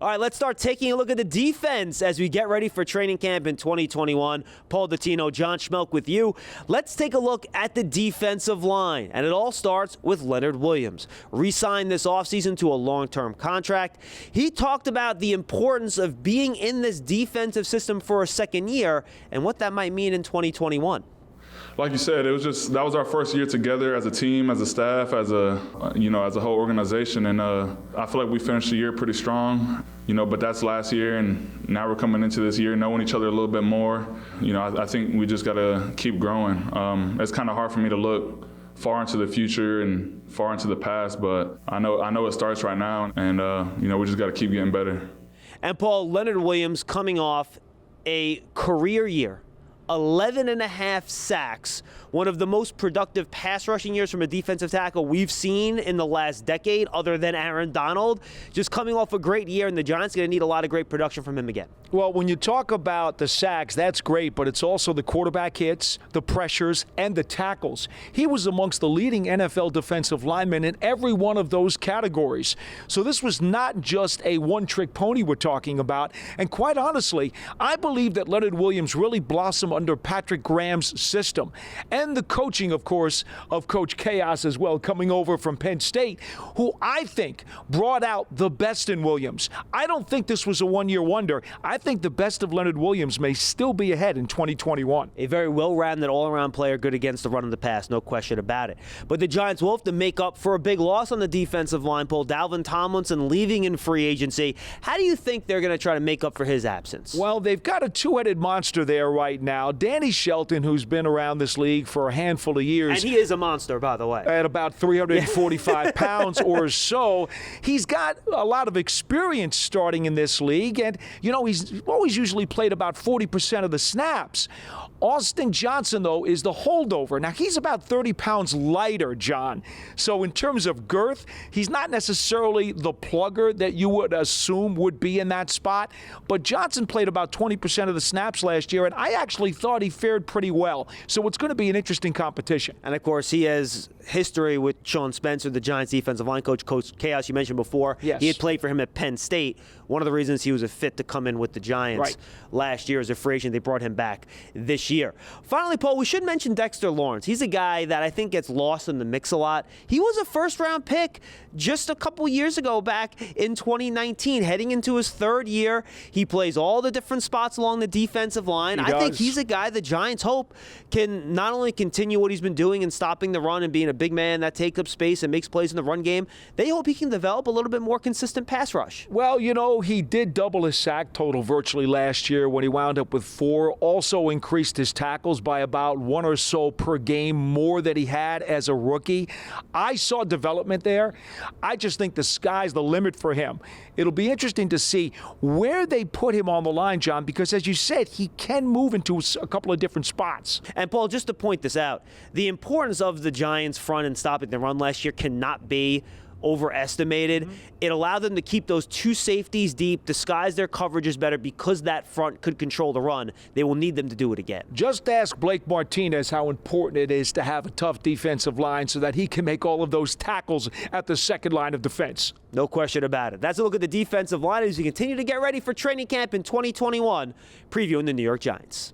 All right, let's start taking a look at the defense as we get ready for training camp in 2021. Paul Dottino, John Schmeelk with you. Let's take a look at the defensive line, and it all starts with Leonard Williams. Re-signed this offseason to a long-term contract. He talked about the importance of being in this defensive system for a second year and what that might mean in 2021. Like you said, that was our first year together as a team, as a staff, as a whole organization, and I feel like we finished the year pretty strong. But that's last year, and now we're coming into this year knowing each other a little bit more. I think we just got to keep growing. It's kind of hard for me to look far into the future and far into the past, but I know it starts right now, and we just got to keep getting better. And Paul, Leonard Williams coming off a career year. 11.5 sacks, one of the most productive pass rushing years from a defensive tackle we've seen in the last decade, other than Aaron Donald. Just coming off a great year, and the Giants are going to need a lot of great production from him again. Well, when you talk about the sacks, that's great, but it's also the quarterback hits, the pressures, and the tackles. He was amongst the leading NFL defensive linemen in every one of those categories. So this was not just a one-trick pony we're talking about. And quite honestly, I believe that Leonard Williams really blossomed under Patrick Graham's system. And the coaching, of course, of Coach Chaos as well, coming over from Penn State, who I think brought out the best in Williams. I don't think this was a one-year wonder. I think the best of Leonard Williams may still be ahead in 2021. A very well-rounded, all-around player, good against the run of the pass, no question about it. But the Giants will have to make up for a big loss on the defensive line, Paul. Dalvin Tomlinson leaving in free agency. How do you think they're going to try to make up for his absence? Well, they've got a two-headed monster there right now. Danny Shelton, who's been around this league for a handful of years. And he is a monster, by the way. At about 345 pounds or so. He's got a lot of experience starting in this league, and, he's always usually played about 40% of the snaps. Austin Johnson, though, is the holdover. Now, he's about 30 pounds lighter, John. So in terms of girth, he's not necessarily the plugger that you would assume would be in that spot. But Johnson played about 20% of the snaps last year, and I actually thought he fared pretty well. So it's going to be an interesting competition. And, of course, he has history with Sean Spencer, the Giants defensive line coach, Coach Chaos, you mentioned before. Yes. He had played for him at Penn State. One of the reasons he was a fit to come in with the Giants last year as a free agent, they brought him back this year. Finally, Paul, we should mention Dexter Lawrence. He's a guy that I think gets lost in the mix a lot. He was a first-round pick just a couple years ago back in 2019, heading into his third year. He plays all the different spots along the defensive line. I think he's a guy the Giants hope can not only continue what he's been doing in stopping the run and being a big man that takes up space and makes plays in the run game, they hope he can develop a little bit more consistent pass rush. Well, he did double his sack total virtually last year when he wound up with 4. Also increased his tackles by about 1 or so per game more than he had as a rookie. I saw development there. I just think the sky's the limit for him. It'll be interesting to see where they put him on the line, John, because as you said, he can move into a couple of different spots. And Paul, just to point this out, the importance of the Giants front and stopping the run last year cannot be overestimated. It allowed them to keep those 2 safeties deep, disguise their coverages better because that front could control the run. They will need them to do it again. Just ask Blake Martinez how important it is to have a tough defensive line so that he can make all of those tackles at the second line of defense. No question about it. That's a look at the defensive line as we continue to get ready for training camp in 2021, previewing the New York Giants.